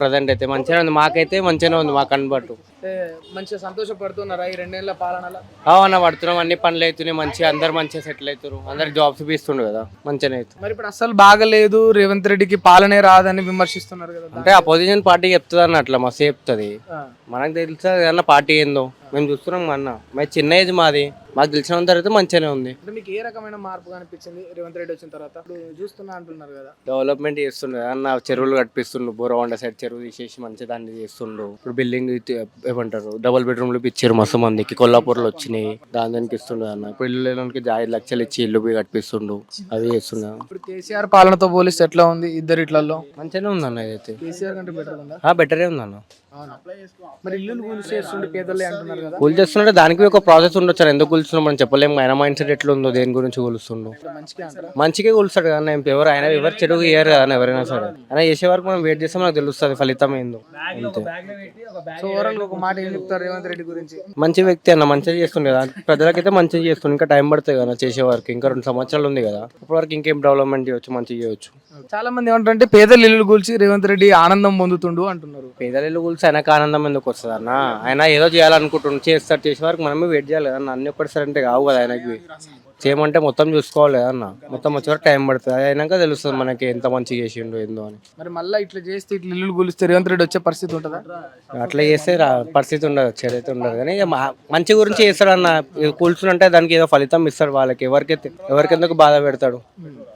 Present అయితే మంచిగానే ఉంది, మాకైతే మంచిగానే ఉంది మాకు కనబట్టు. అంటే మంచిగా సంతోషపడుతున్నారా ఈ 2 ఏళ్ల పాలనలో? అవునా పడుతున్నాం, అన్ని పనులు అవుతున్నాయి మంచిగా, అందరు మంచిగా సెటిల్ అవుతారు, అందరికి జాబ్స్ ఇస్తుండు కదా, మంచిగానే అవుతుంది. మరి ఇప్పుడు అస్సలు బాగలేదు, రేవంత్ రెడ్డికి పాలనే రాదని విమర్శిస్తున్నారు కదా. అంటే అపోజిషన్ పార్టీ చెప్తుంది అన్న, అట్లా మస్తు చెప్తుంది. ఆ. మనకు తెలుసా అన్న పార్టీ ఏందో, మేము చూస్తున్నాం అన్న, మరి చిన్న ఏజ్ మాది, మాకు తెలిసినంత అయితే మంచిగానే ఉంది. అంటే మీకు ఏ రకమైన మార్పు కనిపించింది రేవంత్ రెడ్డి వచ్చిన తర్వాత? ఇప్పుడు చూస్తున్నా అంటున్నారు కదా. డెవలప్మెంట్ చేస్తుండే అన్న, చెరువులు కట్టిస్తుండు, బోరవండ సైడ్ చెరువు తీసేసి మంచి దాన్ని చేస్తుండు. ఇప్పుడు బిల్డింగ్ ఏమంటారు, డబుల్ బెడ్రూమ్లు ఇచ్చారు మస్తు మందికి, కొల్లాపూర్లో వచ్చినాయి, దానికి ఇస్తుండే అన్న. ఇప్పుడు ఇల్లు లేనికి 5 లక్షలు ఇచ్చి ఇల్లు పోయి కట్టిస్తుండు, అవి చేస్తుండే. ఇప్పుడు కేసీఆర్ పాలనతో పోలిస్తే ఎట్లా ఉంది ఇద్దరు ఇట్లలో? మంచిగానే ఉంది అన్న ఇదైతే. కేసీఆర్ కంటే బెటర్ ఉందా? బెటరే ఉంది అన్న. అవునా? మరి ఇల్లు కూలి చేస్తుండే పేదలే అంటున్నారు కదా. కూల్ చేస్తుంటే దానికి ఒక ప్రాసెస్ ఉండొచ్చు, ఎందుకు కూల్చున్నాం మనం చెప్పలేము, ఆయన మైండ్ సెట్ ఎట్లా ఉందో, దేని గురించి కూలుస్తుండు. మంచిగా అంటారా? మంచిగా కూలుస్తాడు కదా, ఎవరు ఆయన ఎవరు చెడుగు ఇయ్యారు కదా ఎవరైనా సరే, ఆయన చేసే వరకు మనం వెయిట్ చేస్తే మనకు తెలుస్తుంది ఫలితం ఏందో. అంతే. సో ఓవరాల్ ఒక మాట ఏం చెప్తారు రేవంత్ రెడ్డి గురించి? మంచి వ్యక్తి అన్న, మంచిగా చేస్తుండే కదా, ప్రజలకైతే మంచిగా చేస్తుండే, ఇంకా టైం పడుతుంది కదా చేసే వరకు, ఇంకా 2 సంవత్సరాలు ఉంది కదా, అప్పటి వరకు ఇంకేం డెవలప్మెంట్ చేయొచ్చు, మంచిగా చేయొచ్చు. చాలా మంది ఏమంటారంటే పేదల ఇల్లు కూల్చి రేవంత్ రెడ్డి ఆనందం పొందుతుండు అంటున్నారు. పేదలు కూల్చి ఆయనకు ఆనందం ఎందుకు వస్తుంది అన్న, ఆయన ఏదో చేయాలనుకుంటుండు, చేస్తారు, చేసే వరకు మనమే వెయిట్ చేయాలి కదా అన్న, అన్ని ఒక్కటిసారి అంటే కావు కదా ఆయనకి, చేయమంటే మొత్తం చూసుకోవాలి కదా అన్న, మొత్తం వచ్చే వరకు టైం పడుతుంది, అది అయినాక తెలుస్తుంది మనకి ఎంత మంచిగా చేసిండు ఏందో అని. మరి మళ్ళీ ఇట్లా చేస్తే ఇట్లా ఇల్లు కూలిస్తే రేవంత్ రెడ్డి వచ్చే పరిస్థితి ఉంటుందా? అట్లా చేస్తే పరిస్థితి ఉండదు, చర్యత ఉండదు, కానీ ఇక మంచి గురించి చేస్తాడు అన్న, కూల్చుంటే దానికి ఏదో ఫలితం ఇస్తాడు వాళ్ళకి, ఎవరికెందుకు బాధ పెడతాడు.